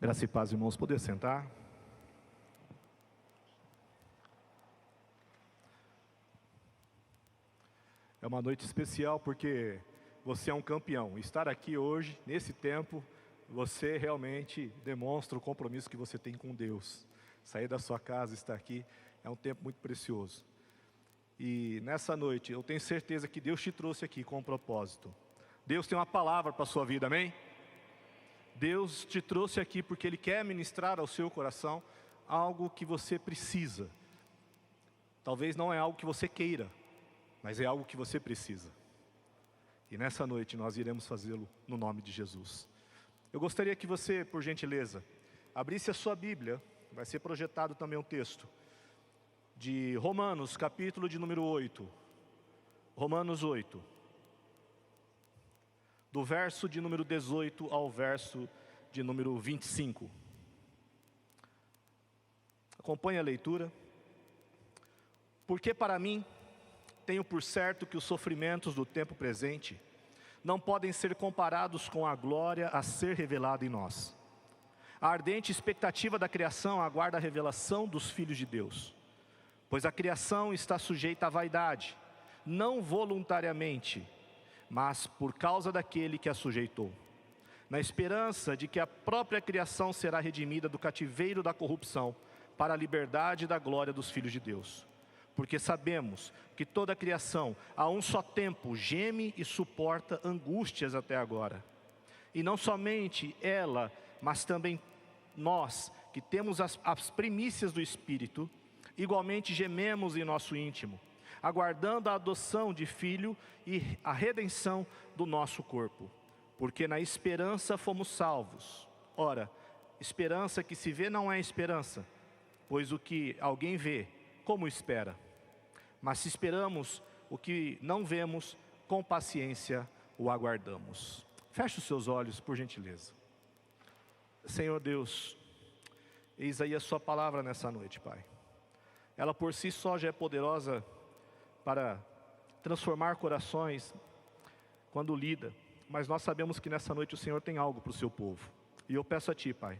Graça e paz, irmãos, poder sentar. É uma noite especial porque você é um campeão. Estar aqui hoje, nesse tempo, você realmente demonstra o compromisso que você tem com Deus. Sair da sua casa, estar aqui, é um tempo muito precioso. E nessa noite, eu tenho certeza que Deus te trouxe aqui com um propósito. Deus tem uma palavra para a sua vida, amém? Deus te trouxe aqui porque Ele quer ministrar ao seu coração algo que você precisa. Talvez não é algo que você queira, mas é algo que você precisa. E nessa noite nós iremos fazê-lo no nome de Jesus. Eu gostaria que você, por gentileza, abrisse a sua Bíblia. Vai ser projetado também um texto de Romanos, capítulo de número 8. Romanos 8. Do verso de número 18 ao verso de número 25. Acompanhe a leitura. Porque para mim, tenho por certo que os sofrimentos do tempo presente não podem ser comparados com a glória a ser revelada em nós. A ardente expectativa da criação aguarda a revelação dos filhos de Deus. Pois a criação está sujeita à vaidade, não voluntariamente, mas por causa daquele que a sujeitou, na esperança de que a própria criação será redimida do cativeiro da corrupção para a liberdade da glória dos filhos de Deus. Porque sabemos que toda a criação a um só tempo geme e suporta angústias até agora. E não somente ela, mas também nós, que temos as primícias do Espírito, igualmente gememos em nosso íntimo, aguardando a adoção de filho e a redenção do nosso corpo. Porque na esperança fomos salvos. Ora, esperança que se vê não é esperança, pois o que alguém vê, como espera? Mas se esperamos o que não vemos, com paciência o aguardamos. Feche os seus olhos, por gentileza. Senhor Deus, eis aí a sua palavra nessa noite, Pai. Ela por si só já é poderosa para transformar corações quando lida. Mas nós sabemos que nessa noite o Senhor tem algo para o seu povo. E eu peço a Ti, Pai,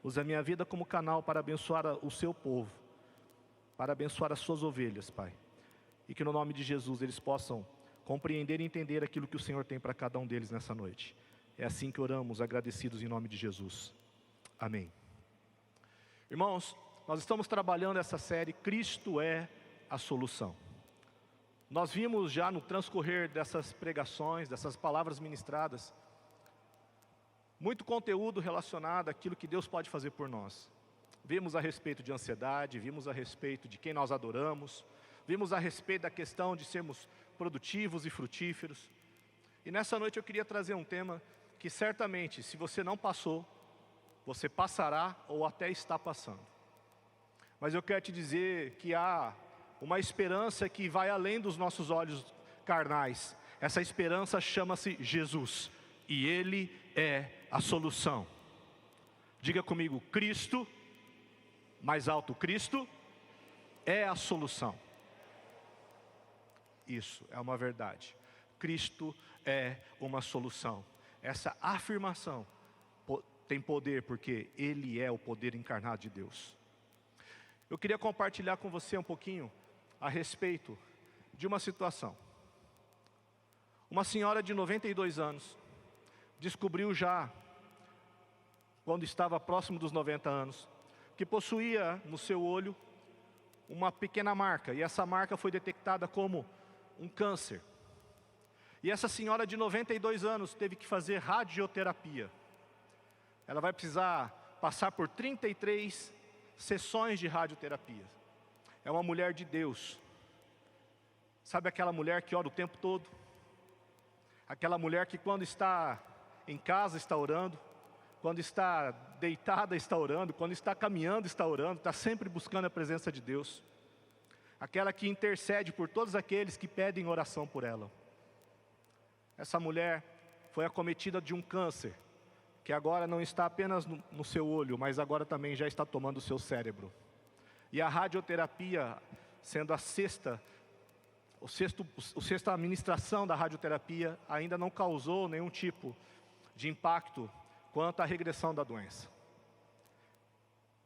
usa a minha vida como canal para abençoar o seu povo, para abençoar as suas ovelhas, Pai. E que no nome de Jesus eles possam compreender e entender aquilo que o Senhor tem para cada um deles nessa noite. É assim que oramos, agradecidos em nome de Jesus. Amém. Irmãos, nós estamos trabalhando essa série Cristo é a Solução. Nós vimos já no transcorrer dessas pregações, dessas palavras ministradas, muito conteúdo relacionado àquilo que Deus pode fazer por nós. Vimos a respeito de ansiedade, vimos a respeito de quem nós adoramos, vimos a respeito da questão de sermos produtivos e frutíferos. E nessa noite eu queria trazer um tema que certamente, se você não passou, você passará ou até está passando. Mas eu quero te dizer que há uma esperança que vai além dos nossos olhos carnais. Essa esperança chama-se Jesus. E Ele é a solução. Diga comigo, Cristo, mais alto, Cristo é a solução. Isso é uma verdade. Cristo é uma solução. Essa afirmação tem poder porque Ele é o poder encarnado de Deus. Eu queria compartilhar com você um pouquinho a respeito de uma situação. Uma senhora de 92 anos descobriu já, quando estava próximo dos 90 anos, que possuía no seu olho uma pequena marca. E essa marca foi detectada como um câncer. E essa senhora de 92 anos teve que fazer radioterapia. Ela vai precisar passar por 33 sessões de radioterapia. É uma mulher de Deus. Sabe aquela mulher que ora o tempo todo? Aquela mulher que quando está em casa está orando, quando está deitada está orando, quando está caminhando está orando, está sempre buscando a presença de Deus. Aquela que intercede por todos aqueles que pedem oração por ela. Essa mulher foi acometida de um câncer, que agora não está apenas no seu olho, mas agora também já está tomando o seu cérebro. E a radioterapia, sendo a sexta administração da radioterapia, ainda não causou nenhum tipo de impacto quanto à regressão da doença.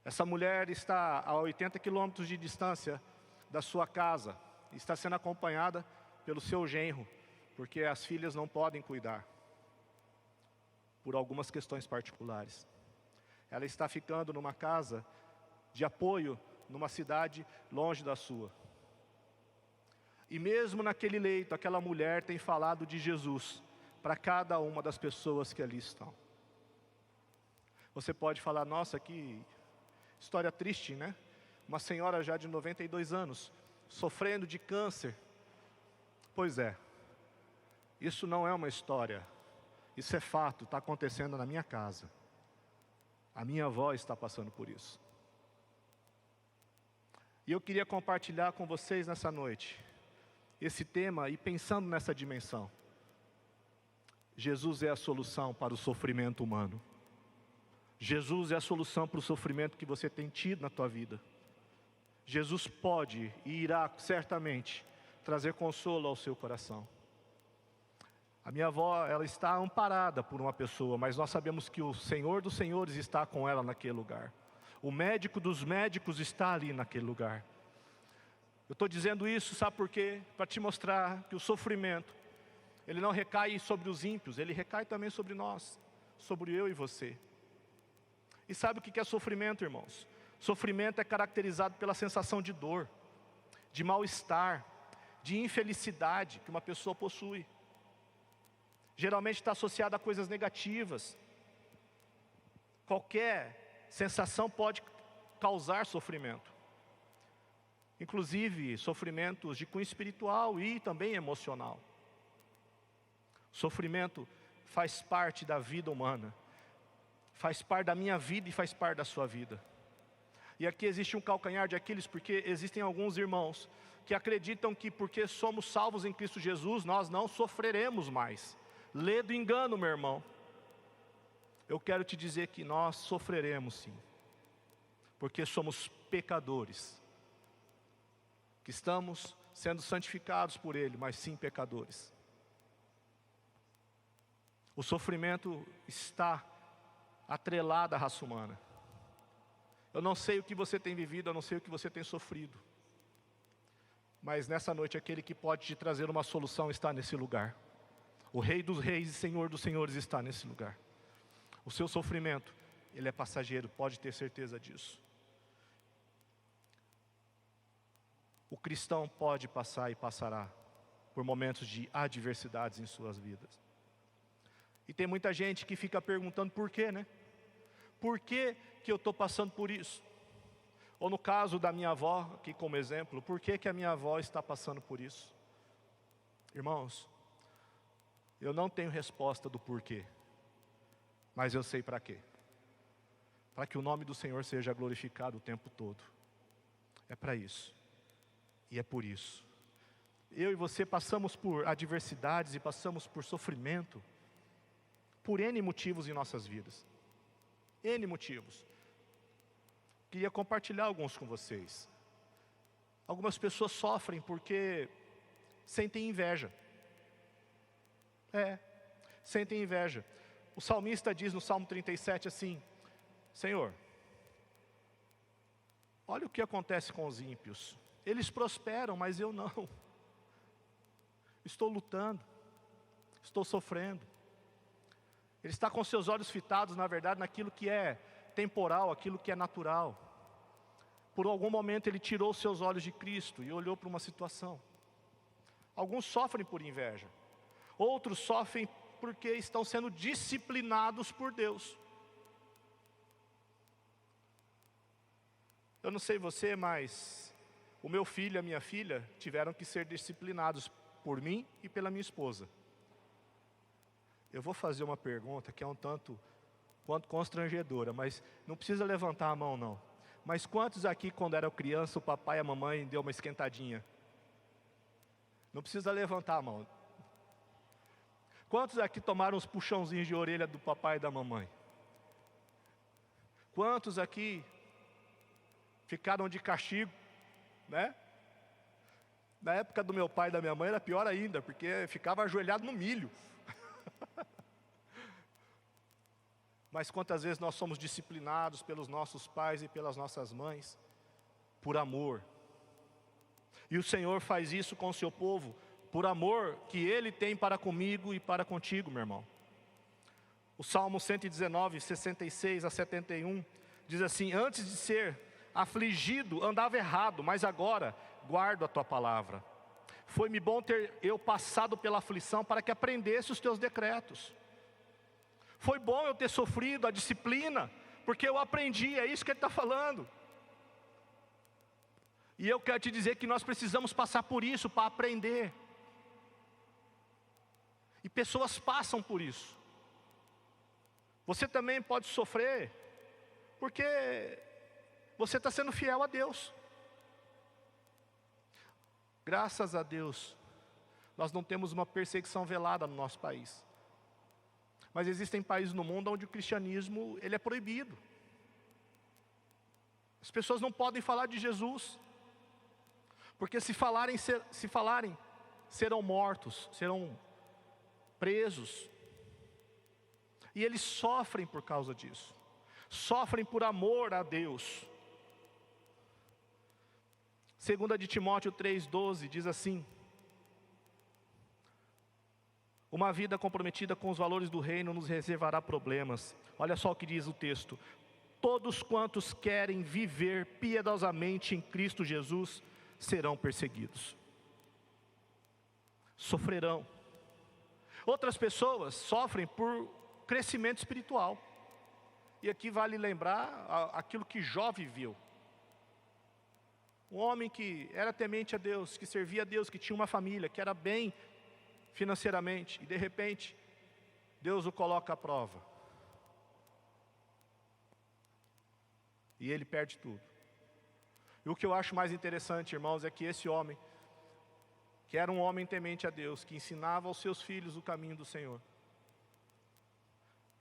Essa mulher está a 80 quilômetros de distância da sua casa, está sendo acompanhada pelo seu genro, porque as filhas não podem cuidar, por algumas questões particulares. Ela está ficando numa casa de apoio, numa cidade longe da sua. E mesmo naquele leito, aquela mulher tem falado de Jesus para cada uma das pessoas que ali estão. Você pode falar, nossa, que história triste, né? Uma senhora já de 92 anos, sofrendo de câncer. Pois é, isso não é uma história, isso é fato, está acontecendo na minha casa. A minha avó está passando por isso. E eu queria compartilhar com vocês nessa noite esse tema e pensando nessa dimensão. Jesus é a solução para o sofrimento humano. Jesus é a solução para o sofrimento que você tem tido na tua vida. Jesus pode e irá certamente trazer consolo ao seu coração. A minha avó, ela está amparada por uma pessoa, mas nós sabemos que o Senhor dos Senhores está com ela naquele lugar. O médico dos médicos está ali naquele lugar. Eu estou dizendo isso, sabe por quê? Para te mostrar que o sofrimento, ele não recai sobre os ímpios, ele recai também sobre nós, sobre eu e você. E sabe o que é sofrimento, irmãos? Sofrimento é caracterizado pela sensação de dor, de mal-estar, de infelicidade que uma pessoa possui. Geralmente está associado a coisas negativas. Qualquer sensação pode causar sofrimento. Inclusive sofrimentos de cunho espiritual e também emocional. Sofrimento faz parte da vida humana. Faz parte da minha vida e faz parte da sua vida. E aqui existe um calcanhar de Aquiles, porque existem alguns irmãos que acreditam que porque somos salvos em Cristo Jesus, nós não sofreremos mais. Lê do engano, meu irmão. Eu quero te dizer que nós sofreremos sim, porque somos pecadores, que estamos sendo santificados por Ele, mas sim pecadores. O sofrimento está atrelado à raça humana. Eu não sei o que você tem vivido, eu não sei o que você tem sofrido, mas nessa noite aquele que pode te trazer uma solução está nesse lugar. O Rei dos Reis e Senhor dos Senhores está nesse lugar. O seu sofrimento, ele é passageiro, pode ter certeza disso. O cristão pode passar e passará por momentos de adversidades em suas vidas. E tem muita gente que fica perguntando por quê, né? Por que eu estou passando por isso? Ou no caso da minha avó, aqui como exemplo, por que a minha avó está passando por isso? Irmãos, eu não tenho resposta do porquê, mas eu sei para quê. Para que o nome do Senhor seja glorificado o tempo todo. É para isso. E é por isso. Eu e você passamos por adversidades e passamos por sofrimento, por N motivos em nossas vidas. N motivos. Queria compartilhar alguns com vocês. Algumas pessoas sofrem porque sentem inveja. Sentem inveja. O salmista diz no Salmo 37 assim: Senhor, olha o que acontece com os ímpios. Eles prosperam, mas eu não. Estou lutando, estou sofrendo. Ele está com seus olhos fitados, na verdade, naquilo que é temporal, aquilo que é natural. Por algum momento ele tirou seus olhos de Cristo e olhou para uma situação. Alguns sofrem por inveja. Outros sofrem porque estão sendo disciplinados por Deus. Eu não sei você, mas o meu filho e a minha filha tiveram que ser disciplinados por mim e pela minha esposa. Eu vou fazer uma pergunta que é um tanto quanto constrangedora, mas não precisa levantar a mão não. Mas quantos aqui, quando eram criança, o papai e a mamãe deu uma esquentadinha? Não precisa levantar a mão. Quantos aqui tomaram uns puxãozinhos de orelha do papai e da mamãe? Quantos aqui ficaram de castigo, né? Na época do meu pai e da minha mãe era pior ainda, porque ficava ajoelhado no milho. Mas quantas vezes nós somos disciplinados pelos nossos pais e pelas nossas mães, por amor. E o Senhor faz isso com o seu povo, por amor que Ele tem para comigo e para contigo, meu irmão. O Salmo 119, 66 a 71, diz assim: antes de ser afligido, andava errado, mas agora guardo a tua palavra. Foi-me bom ter eu passado pela aflição para que aprendesse os teus decretos. Foi bom eu ter sofrido a disciplina, porque eu aprendi, é isso que ele está falando. E eu quero te dizer que nós precisamos passar por isso para aprender. E pessoas passam por isso. Você também pode sofrer, porque você está sendo fiel a Deus. Graças a Deus, nós não temos uma perseguição velada no nosso país. Mas existem países no mundo onde o cristianismo ele é proibido. As pessoas não podem falar de Jesus, porque se falarem, serão mortos, serão presos. E eles sofrem por causa disso. Sofrem por amor a Deus. 2 de Timóteo 3,12 diz assim: uma vida comprometida com os valores do reino nos reservará problemas. Olha só o que diz o texto: todos quantos querem viver piedosamente em Cristo Jesus serão perseguidos, sofrerão. Outras pessoas sofrem por crescimento espiritual. E aqui vale lembrar aquilo que Jó viveu. Um homem que era temente a Deus, que servia a Deus, que tinha uma família, que era bem financeiramente, e de repente Deus o coloca à prova e ele perde tudo. E o que eu acho mais interessante, irmãos, é que esse homem, que era um homem temente a Deus, que ensinava aos seus filhos o caminho do Senhor,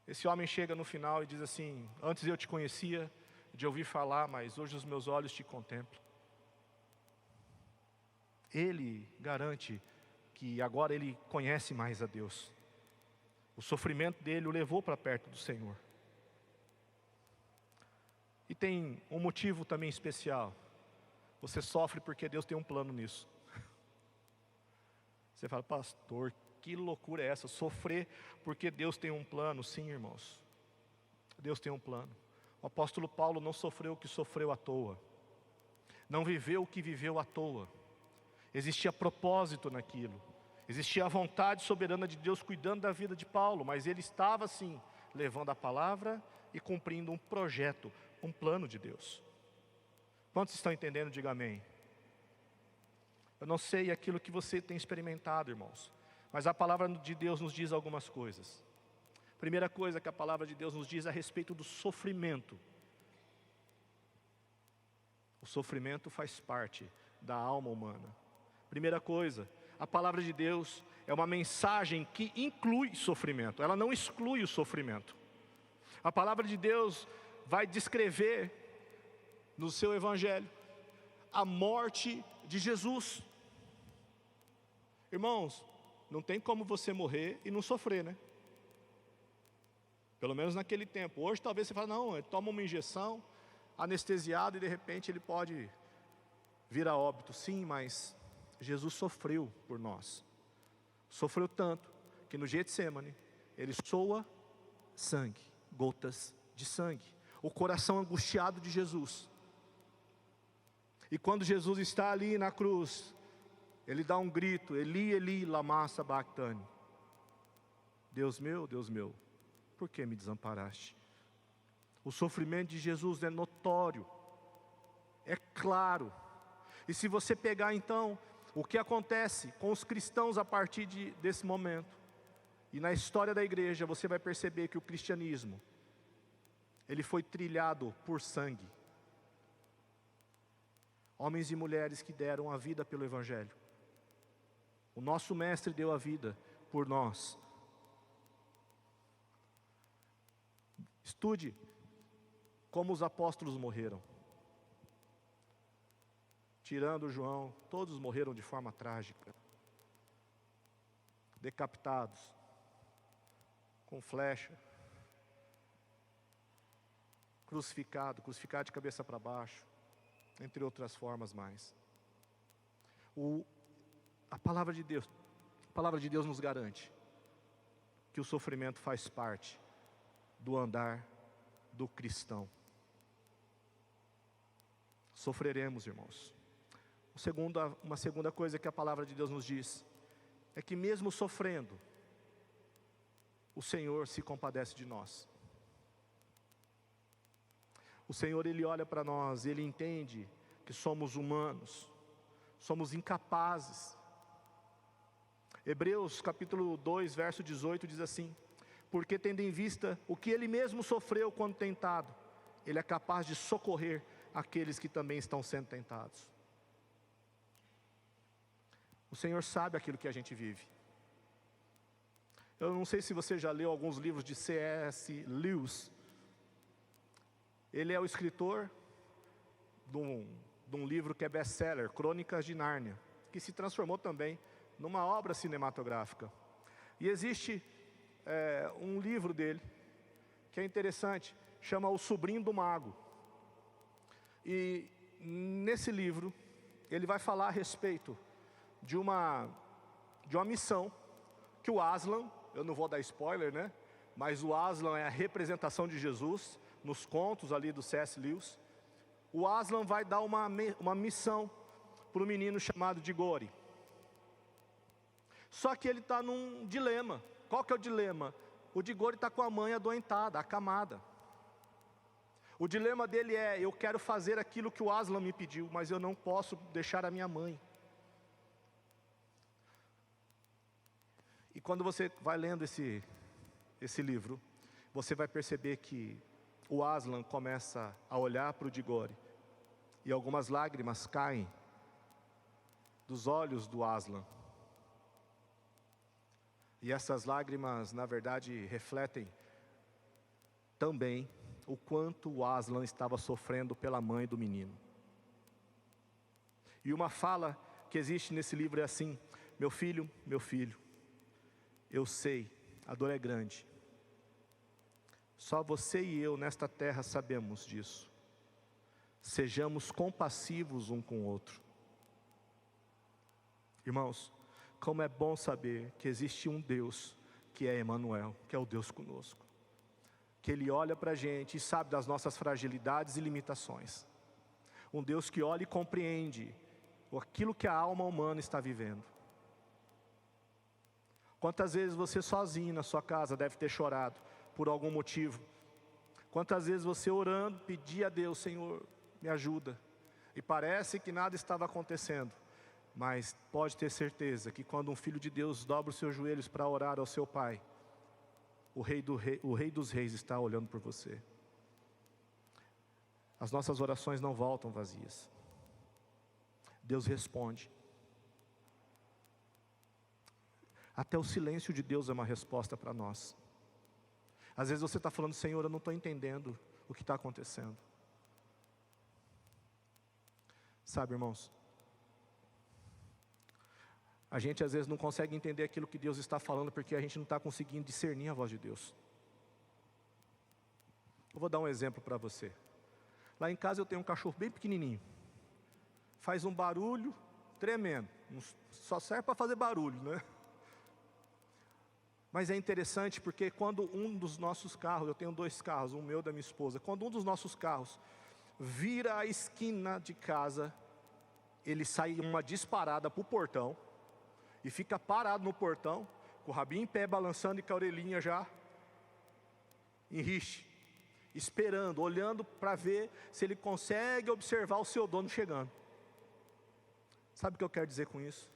esse homem chega no final e diz assim: antes eu te conhecia de ouvir falar, mas hoje os meus olhos te contemplam. Ele garante que agora ele conhece mais a Deus. O sofrimento dele o levou para perto do Senhor. E tem um motivo também especial. Você sofre porque Deus tem um plano nisso. Você fala: pastor, que loucura é essa? Sofrer porque Deus tem um plano? Sim, irmãos, Deus tem um plano. O apóstolo Paulo não sofreu o que sofreu à toa, não viveu o que viveu à toa. Existia propósito naquilo, existia a vontade soberana de Deus cuidando da vida de Paulo, mas ele estava assim, levando a palavra e cumprindo um projeto, um plano de Deus. Quantos estão entendendo? Diga amém. Eu não sei aquilo que você tem experimentado, irmãos, mas a palavra de Deus nos diz algumas coisas. Primeira coisa que a palavra de Deus nos diz a respeito do sofrimento. O sofrimento faz parte da alma humana. Primeira coisa, a palavra de Deus é uma mensagem que inclui sofrimento, ela não exclui o sofrimento. A palavra de Deus vai descrever no seu evangelho a morte de Jesus. Irmãos, não tem como você morrer e não sofrer, né? Pelo menos naquele tempo. Hoje talvez você fale: não, ele toma uma injeção, anestesiado, e de repente ele pode vir a óbito. Sim, mas Jesus sofreu por nós. Sofreu tanto que no Getsêmani ele soa sangue, gotas de sangue. O coração angustiado de Jesus. E quando Jesus está ali na cruz, ele dá um grito: Eli, Eli, lama sabachthani. Deus meu, por que me desamparaste? O sofrimento de Jesus é notório, é claro. E se você pegar então o que acontece com os cristãos a partir desse momento, e na história da igreja, você vai perceber que o cristianismo, ele foi trilhado por sangue. Homens e mulheres que deram a vida pelo evangelho. O nosso mestre deu a vida por nós. Estude como os apóstolos morreram. Tirando João, todos morreram de forma trágica. Decapitados, com flecha. crucificado de cabeça para baixo, entre outras formas mais. A palavra de Deus nos garante que o sofrimento faz parte do andar do cristão. Sofreremos, irmãos. Uma segunda coisa que a palavra de Deus nos diz é que mesmo sofrendo, o Senhor se compadece de nós. O Senhor, Ele olha para nós, Ele entende que somos humanos, somos incapazes. Hebreus capítulo 2, verso 18 diz assim: porque tendo em vista o que Ele mesmo sofreu quando tentado, Ele é capaz de socorrer aqueles que também estão sendo tentados. O Senhor sabe aquilo que a gente vive. Eu não sei se você já leu alguns livros de C.S. Lewis. Ele é o escritor de um livro que é best-seller, Crônicas de Nárnia, que se transformou também numa obra cinematográfica. E existe um livro dele, que é interessante, chama O Sobrinho do Mago. E nesse livro, ele vai falar a respeito de uma missão que o Aslan, eu não vou dar spoiler, né? Mas o Aslan é a representação de Jesus, nos contos ali do C.S. Lewis. O Aslan vai dar uma missão para um menino chamado Diggory. Só que ele está num dilema. Qual que é o dilema? O Diggory está com a mãe adoentada, acamada. O dilema dele é: eu quero fazer aquilo que o Aslan me pediu, mas eu não posso deixar a minha mãe. E quando você vai lendo esse livro, você vai perceber que o Aslan começa a olhar para o Diggory, e algumas lágrimas caem dos olhos do Aslan. E essas lágrimas, na verdade, refletem também o quanto o Aslan estava sofrendo pela mãe do menino. E uma fala que existe nesse livro é assim: meu filho, eu sei, a dor é grande. Só você e eu nesta terra sabemos disso. Sejamos compassivos um com o outro. Irmãos, como é bom saber que existe um Deus que é Emanuel, que é o Deus conosco. Que Ele olha para a gente e sabe das nossas fragilidades e limitações. Um Deus que olha e compreende aquilo que a alma humana está vivendo. Quantas vezes você sozinho na sua casa deve ter chorado por algum motivo? Quantas vezes você orando, pedia a Deus: Senhor, me ajuda. E parece que nada estava acontecendo. Mas pode ter certeza que quando um filho de Deus dobra os seus joelhos para orar ao seu Pai, o Rei dos Reis está olhando por você. As nossas orações não voltam vazias. Deus responde. Até o silêncio de Deus é uma resposta para nós. Às vezes você está falando: Senhor, eu não estou entendendo o que está acontecendo. Sabe, irmãos, a gente às vezes não consegue entender aquilo que Deus está falando, porque a gente não está conseguindo discernir a voz de Deus. Eu vou dar um exemplo para você. Lá em casa eu tenho um cachorro bem pequenininho. Faz um barulho tremendo. Só serve para fazer barulho, né? Mas é interessante porque quando um dos nossos carros, eu tenho 2 carros, um meu e da minha esposa. Quando um dos nossos carros vira a esquina de casa, ele sai uma disparada para o portão e fica parado no portão, com o rabinho em pé, balançando e com a orelhinha já em riche, esperando, olhando para ver se ele consegue observar o seu dono chegando. Sabe o que eu quero dizer com isso?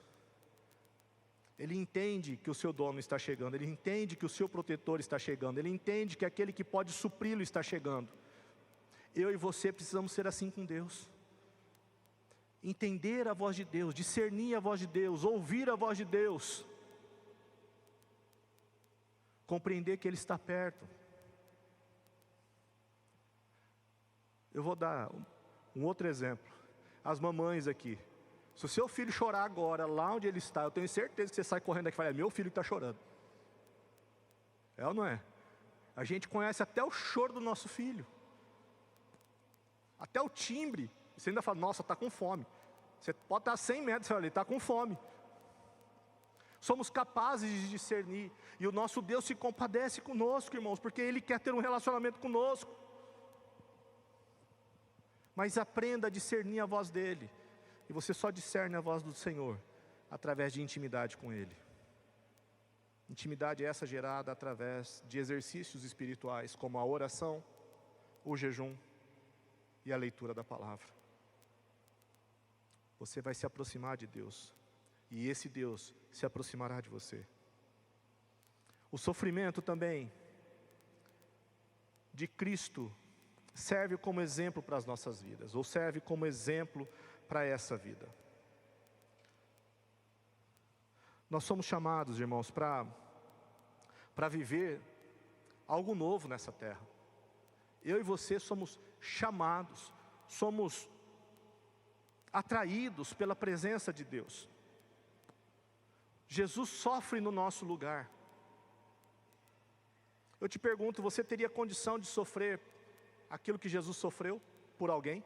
Ele entende que o seu dono está chegando, ele entende que o seu protetor está chegando, ele entende que aquele que pode supri-lo está chegando. Eu e você precisamos ser assim com Deus. Entender a voz de Deus, discernir a voz de Deus, ouvir a voz de Deus. Compreender que Ele está perto. Eu vou dar um outro exemplo. As mamães aqui. Se o seu filho chorar agora, lá onde ele está, eu tenho certeza que você sai correndo daqui e fala: é meu filho que está chorando. É ou não é? A gente conhece até o choro do nosso filho. Até o timbre, você ainda fala, nossa, está com fome. Você pode estar a 100 metros, você olha, ele está com fome. Somos capazes de discernir, e o nosso Deus se compadece conosco, irmãos, porque Ele quer ter um relacionamento conosco. Mas aprenda a discernir a voz dEle, e você só discerne a voz do Senhor através de intimidade com Ele. Intimidade essa gerada através de exercícios espirituais, como a oração, o jejum e a leitura da palavra. Você vai se aproximar de Deus, e esse Deus se aproximará de você. O sofrimento também de Cristo serve como exemplo para as nossas vidas, ou serve como exemplo para essa vida. Nós somos chamados, irmãos, para viver algo novo nessa terra. Eu e você somos chamados, somos atraídos pela presença de Deus. Jesus sofre no nosso lugar. Eu te pergunto, você teria condição de sofrer aquilo que Jesus sofreu por alguém?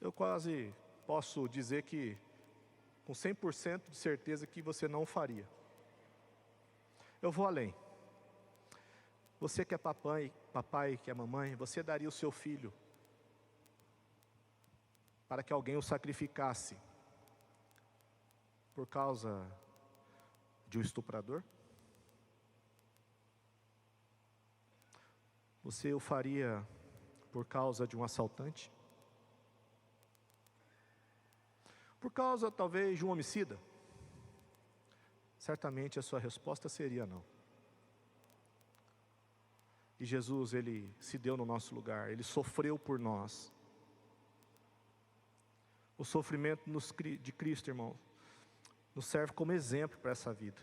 Eu quase posso dizer que, com 100% de certeza, que você não faria. Eu vou além. Você que é papai, que é mamãe, você daria o seu filho para que alguém o sacrificasse por causa de um estuprador? Você o faria por causa de um assaltante? Por causa, talvez, de um homicida? Certamente a sua resposta seria não. E Jesus, Ele se deu no nosso lugar, Ele sofreu por nós. O sofrimento de Cristo, irmão, nos serve como exemplo para essa vida.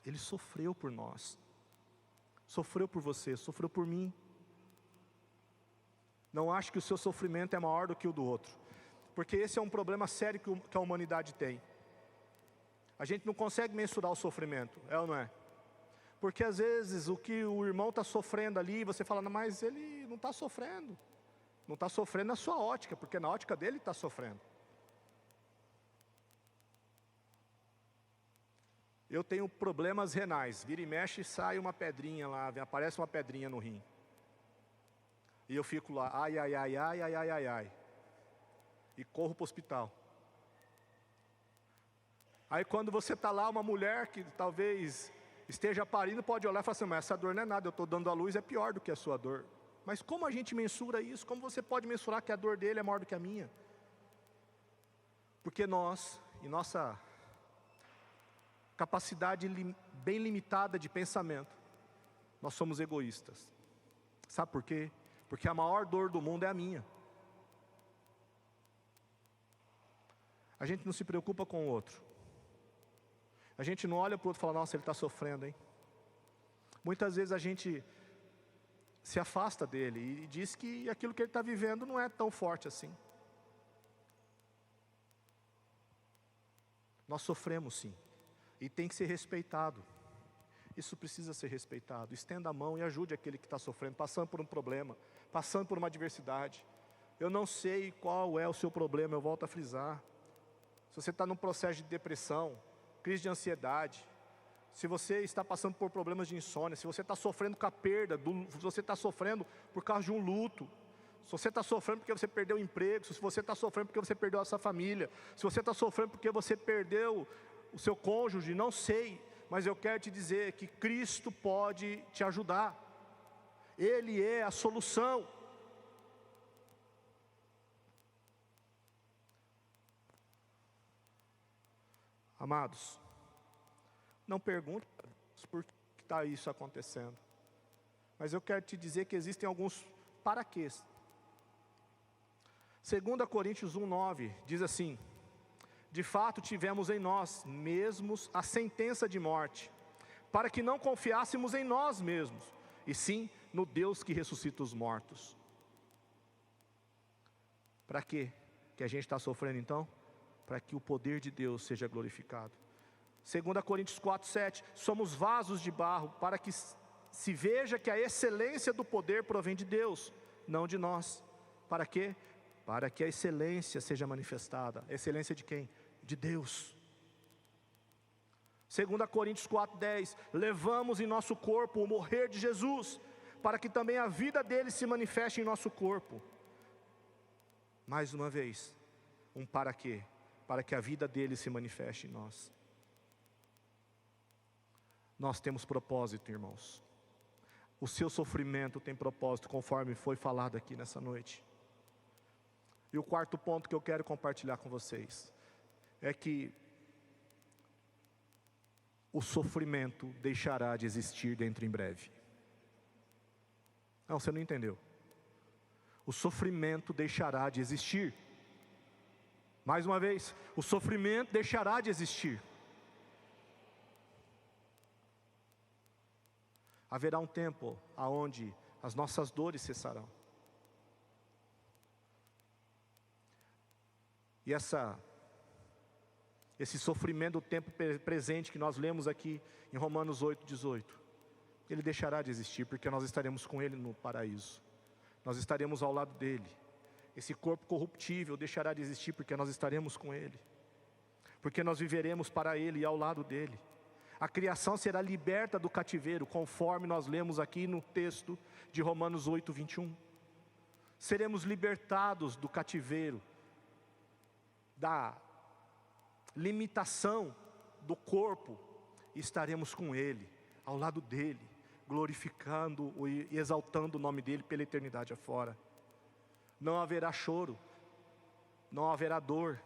Ele sofreu por nós. Sofreu por você, sofreu por mim. Não ache que o seu sofrimento é maior do que o do outro, porque esse é um problema sério que a humanidade tem. A gente não consegue mensurar o sofrimento, é ou não é? Porque às vezes o que o irmão está sofrendo ali, você fala, não, mas ele não está sofrendo. Não está sofrendo na sua ótica, porque na ótica dele está sofrendo. Eu tenho problemas renais, vira e mexe e sai uma pedrinha lá, aparece uma pedrinha no rim. E eu fico lá, ai, ai, ai, ai, ai, ai, ai, ai. E corro para o hospital. Aí quando você está lá, uma mulher que talvez esteja parindo, pode olhar e falar assim, mas essa dor não é nada, eu estou dando à luz, é pior do que a sua dor. Mas como a gente mensura isso? Como você pode mensurar que a dor dele é maior do que a minha? Porque nós, em nossa capacidade bem limitada de pensamento, nós somos egoístas. Sabe por quê? Porque a maior dor do mundo é a minha. A gente não se preocupa com o outro. A gente não olha para o outro e fala, nossa, ele está sofrendo, hein? Muitas vezes a gente se afasta dele e diz que aquilo que ele está vivendo não é tão forte assim. Nós sofremos sim, e tem que ser respeitado. Isso precisa ser respeitado. Estenda a mão e ajude aquele que está sofrendo, passando por um problema, passando por uma adversidade. Eu não sei qual é o seu problema, eu volto a frisar. Se você está num processo de depressão, crise de ansiedade, se você está passando por problemas de insônia, se você está sofrendo com a perda, se você está sofrendo por causa de um luto, se você está sofrendo porque você perdeu o emprego, se você está sofrendo porque você perdeu a sua família, se você está sofrendo porque você perdeu o seu cônjuge, não sei, mas eu quero te dizer que Cristo pode te ajudar. Ele é a solução. Amados, não pergunte por que está isso acontecendo, mas eu quero te dizer que existem alguns paraquês. 2 Coríntios 1:9 diz assim: de fato tivemos em nós mesmos a sentença de morte, para que não confiássemos em nós mesmos, e sim no Deus que ressuscita os mortos. Para quê que a gente está sofrendo então? Para que o poder de Deus seja glorificado. 2 Coríntios 4:7, somos vasos de barro para que se veja que a excelência do poder provém de Deus, não de nós. Para quê? Para que a excelência seja manifestada. A excelência de quem? De Deus. 2 Coríntios 4:10, levamos em nosso corpo o morrer de Jesus, para que também a vida dele se manifeste em nosso corpo. Mais uma vez, um para quê? Para que a vida dele se manifeste em nós. Nós temos propósito, irmãos. O seu sofrimento tem propósito, conforme foi falado aqui nessa noite. E o quarto ponto que eu quero compartilhar com vocês é que o sofrimento deixará de existir dentro em breve. Não, você não entendeu. O sofrimento deixará de existir. Mais uma vez, o sofrimento deixará de existir. Haverá um tempo aonde as nossas dores cessarão. E esse sofrimento do tempo presente que nós lemos aqui em Romanos 8:18, ele deixará de existir, porque nós estaremos com ele no paraíso. Nós estaremos ao lado dele. Esse corpo corruptível deixará de existir, porque nós estaremos com ele. Porque nós viveremos para ele e ao lado dele. A criação será liberta do cativeiro, conforme nós lemos aqui no texto de Romanos 8:21. Seremos libertados do cativeiro, da limitação do corpo, e estaremos com ele, ao lado dele, glorificando e exaltando o nome dele pela eternidade afora. Não haverá choro, não haverá dor.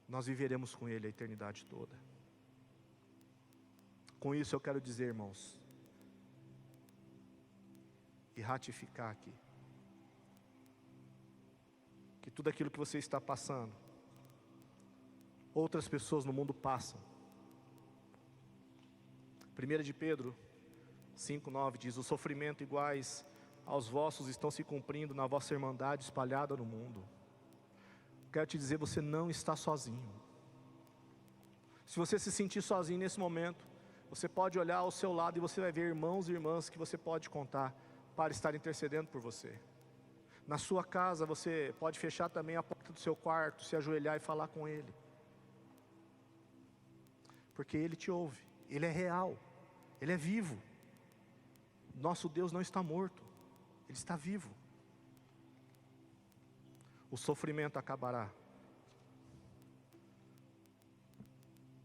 Nós viveremos com ele a eternidade toda. Com isso eu quero dizer, irmãos, e ratificar aqui, que tudo aquilo que você está passando, outras pessoas no mundo passam. 1 de Pedro 5:9 diz, os sofrimentos iguais aos vossos estão se cumprindo na vossa irmandade espalhada no mundo. Quero te dizer, você não está sozinho. Se você se sentir sozinho nesse momento, você pode olhar ao seu lado e você vai ver irmãos e irmãs que você pode contar para estar intercedendo por você. Na sua casa você pode fechar também a porta do seu quarto, se ajoelhar e falar com ele. Porque ele te ouve, ele é real, ele é vivo. Nosso Deus não está morto, ele está vivo. O sofrimento acabará.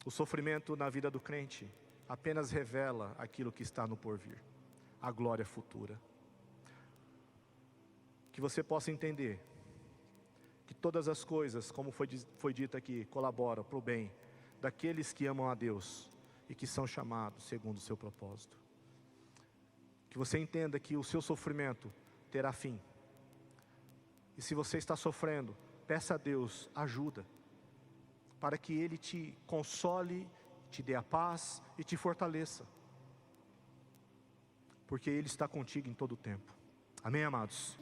O sofrimento na vida do crente apenas revela aquilo que está no porvir, a glória futura. Que você possa entender que todas as coisas, como foi dito aqui, colaboram para o bem daqueles que amam a Deus e que são chamados segundo o seu propósito. Que você entenda que o seu sofrimento terá fim. E se você está sofrendo, peça a Deus ajuda, para que Ele te console, te dê a paz e te fortaleça. Porque Ele está contigo em todo o tempo. Amém, amados?